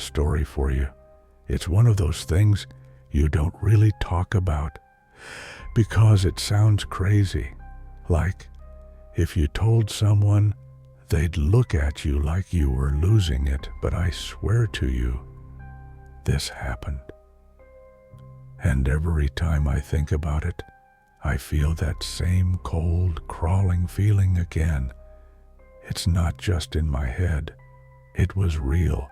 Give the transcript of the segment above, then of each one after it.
story for you. It's one of those things you don't really talk about because it sounds crazy. Like if you told someone, they'd look at you like you were losing it, but I swear to you, this happened. And every time I think about it, I feel that same cold, crawling feeling again. It's not just in my head. It was real.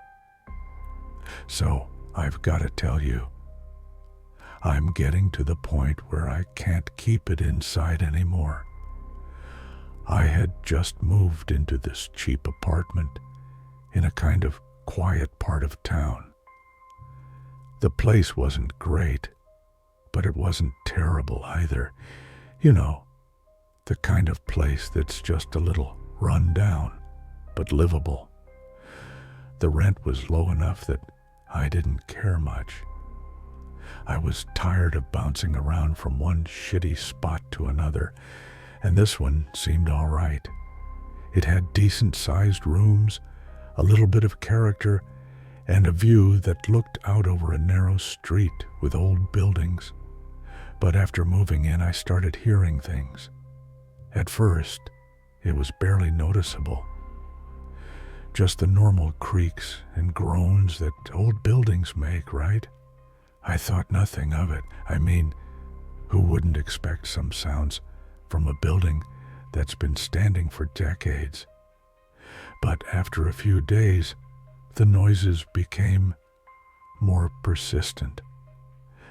So I've got to tell you, I'm getting to the point where I can't keep it inside anymore. I had just moved into this cheap apartment in a kind of quiet part of town. The place wasn't great, but it wasn't terrible either. You know, the kind of place that's just a little run down, but livable. The rent was low enough that I didn't care much. I was tired of bouncing around from one shitty spot to another, and this one seemed all right. It had decent-sized rooms, a little bit of character, and a view that looked out over a narrow street with old buildings. But after moving in, I started hearing things. At first, it was barely noticeable. Just the normal creaks and groans that old buildings make, right? I thought nothing of it. I mean, who wouldn't expect some sounds from a building that's been standing for decades? But after a few days, the noises became more persistent.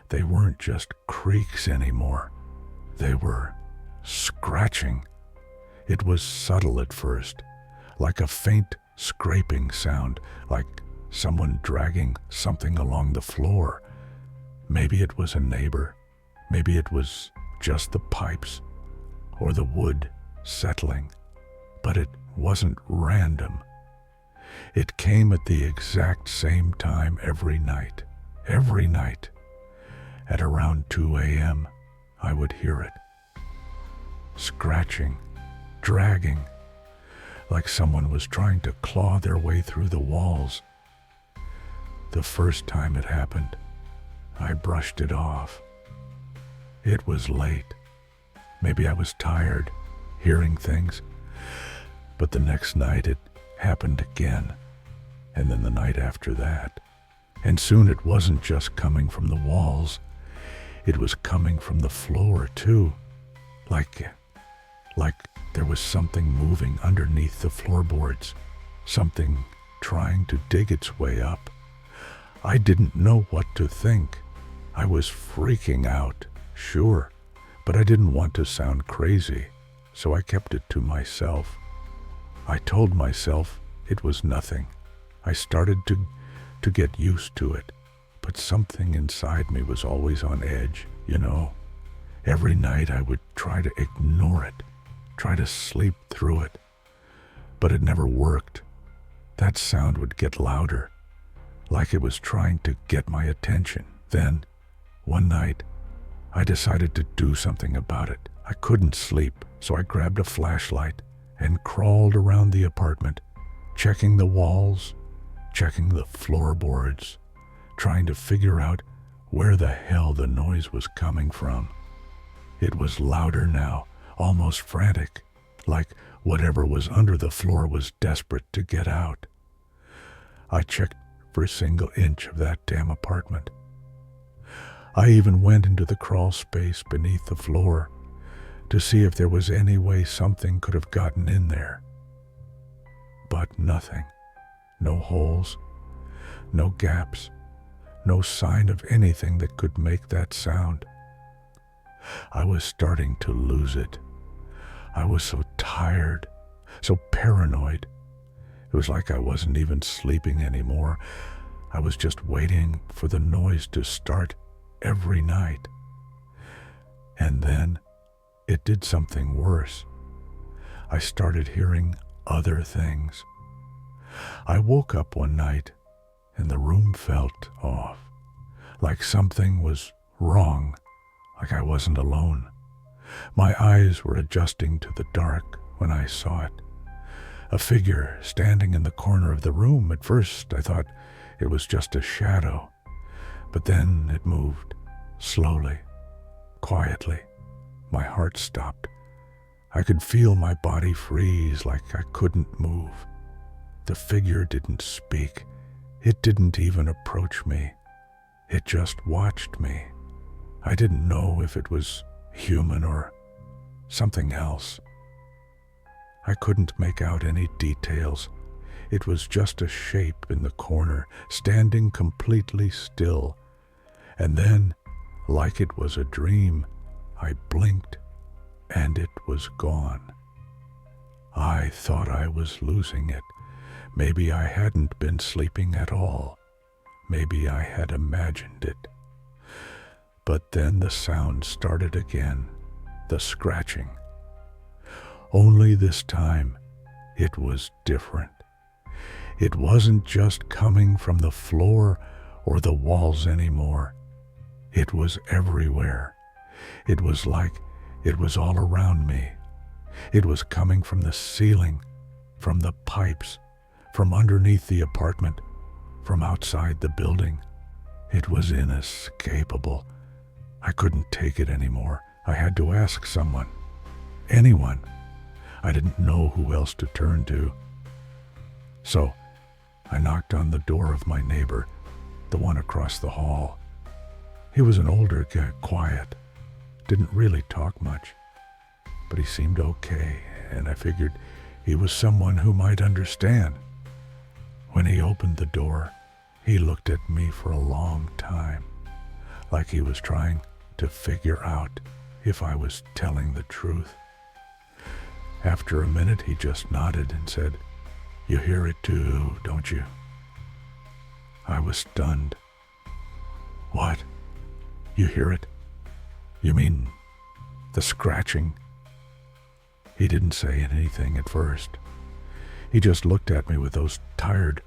They weren't just creaks anymore. They were scratching. It was subtle at first, like a faint scraping sound, like someone dragging something along the floor. Maybe it was a neighbor. Maybe it was just the pipes or the wood settling. But it wasn't random. It came at the exact same time every night. Every night. At around 2 a.m., I would hear it. Scratching, dragging, like someone was trying to claw their way through the walls. The first time it happened, I brushed it off. It was late. Maybe I was tired, hearing things. But the next night it happened again, and then the night after that. And soon it wasn't just coming from the walls. It was coming from the floor, too. Like there was something moving underneath the floorboards. Something trying to dig its way up. I didn't know what to think. I was freaking out, sure, but I didn't want to sound crazy, so I kept it to myself. I told myself it was nothing. I started to get used to it, but something inside me was always on edge, you know. Every night I would try to ignore it, try to sleep through it, but it never worked. That sound would get louder, like it was trying to get my attention. Then, one night, I decided to do something about it. I couldn't sleep, so I grabbed a flashlight and crawled around the apartment, checking the walls, checking the floorboards, trying to figure out where the hell the noise was coming from. It was louder now, almost frantic, like whatever was under the floor was desperate to get out. I checked every single inch of that damn apartment. I even went into the crawl space beneath the floor to see if there was any way something could have gotten in there. But nothing. No holes, no gaps, no sign of anything that could make that sound. I was starting to lose it. I was so tired, so paranoid. It was like I wasn't even sleeping anymore. I was just waiting for the noise to start every night. And then it did something worse. I started hearing other things. I woke up one night and the room felt off, like something was wrong, like I wasn't alone. My eyes were adjusting to the dark when I saw it. A figure standing in the corner of the room. At first I thought It was just a shadow. But then it moved, slowly, quietly. My heart stopped. I could feel my body freeze like I couldn't move. The figure didn't speak. It didn't even approach me. It just watched me. I didn't know if it was human or something else. I couldn't make out any details. It was just a shape in the corner, standing completely still. And then, like it was a dream, I blinked, and it was gone. I thought I was losing it. Maybe I hadn't been sleeping at all. Maybe I had imagined it. But then the sound started again, the scratching. Only this time, it was different. It wasn't just coming from the floor or the walls anymore. It was everywhere. It was like it was all around me. It was coming from the ceiling, from the pipes, from underneath the apartment, from outside the building. It was inescapable. I couldn't take it anymore. I had to ask someone, anyone. I didn't know who else to turn to. So I knocked on the door of my neighbor, the one across the hall. He was an older guy, quiet, didn't really talk much, but he seemed okay, and I figured he was someone who might understand. When he opened the door, he looked at me for a long time, like he was trying to figure out if I was telling the truth. After a minute, he just nodded and said, "You hear it too, don't you?" I was stunned. "What? You hear it? You mean the scratching?" He didn't say anything at first. He just looked at me with those tired,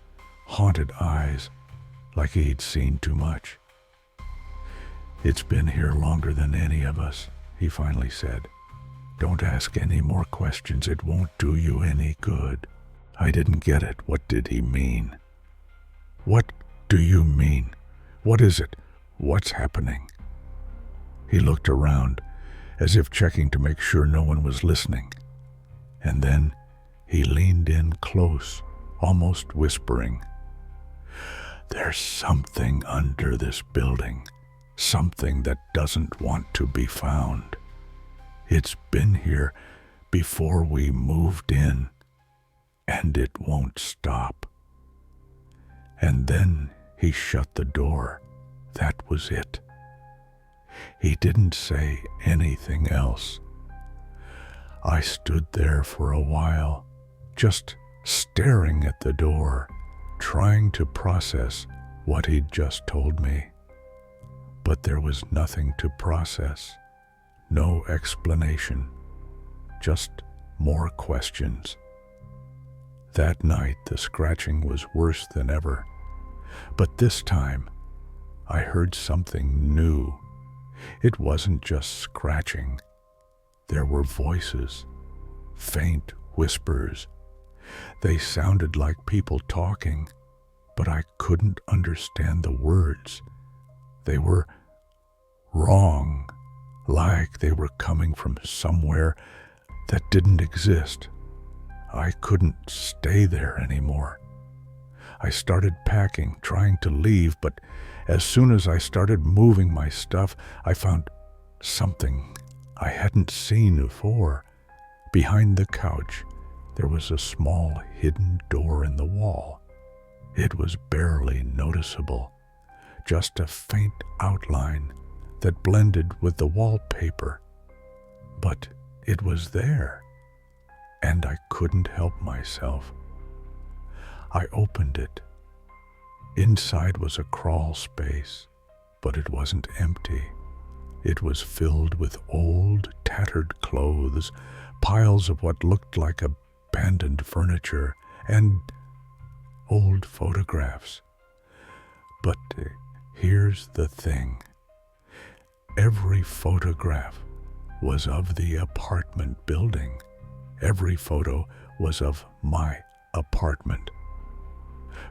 haunted eyes, like he'd seen too much. "It's been here longer than any of us," he finally said. "Don't ask any more questions. It won't do you any good." I didn't get it. What did he mean? "What do you mean? What is it? What's happening?" He looked around, as if checking to make sure no one was listening. And then he leaned in close, almost whispering, "There's something under this building, something that doesn't want to be found. It's been here before we moved in, and it won't stop." And then he shut the door. That was it. He didn't say anything else. I stood there for a while, just staring at the door, trying to process what he'd just told me. But there was nothing to process, no explanation, just more questions. That night, the scratching was worse than ever, but this time, I heard something new. It wasn't just scratching. There were voices, faint whispers. They sounded like people talking, but I couldn't understand the words. They were wrong, like they were coming from somewhere that didn't exist. I couldn't stay there anymore. I started packing, trying to leave, but as soon as I started moving my stuff, I found something I hadn't seen before. Behind the couch, there was a small hidden door in the wall. It was barely noticeable, just a faint outline that blended with the wallpaper. But it was there, and I couldn't help myself. I opened it. Inside was a crawl space, but it wasn't empty. It was filled with old, tattered clothes, piles of what looked like abandoned furniture, and old photographs. But here's the thing. Every photograph was of the apartment building. Every photo was of my apartment.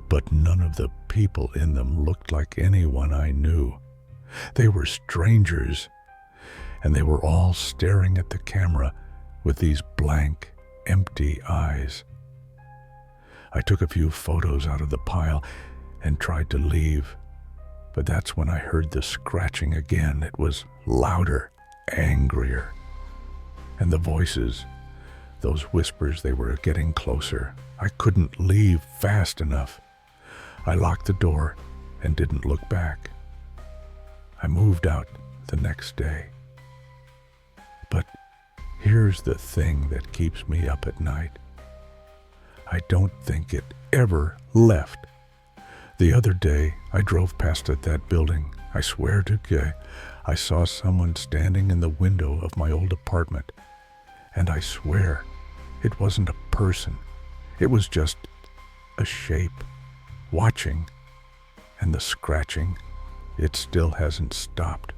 but none of the people in them looked like anyone I knew. They were strangers, and they were all staring at the camera with these blank, empty eyes. I took a few photos out of the pile and tried to leave, but that's when I heard the scratching again. It was louder, angrier, and the voices, those whispers, they were getting closer. I couldn't leave fast enough. I locked the door and didn't look back. I moved out the next day. But here's the thing that keeps me up at night. I don't think it ever left. The other day, I drove past that building. I swear to God, I saw someone standing in the window of my old apartment. And I swear, it wasn't a person. It was just a shape, watching. And the scratching, it still hasn't stopped.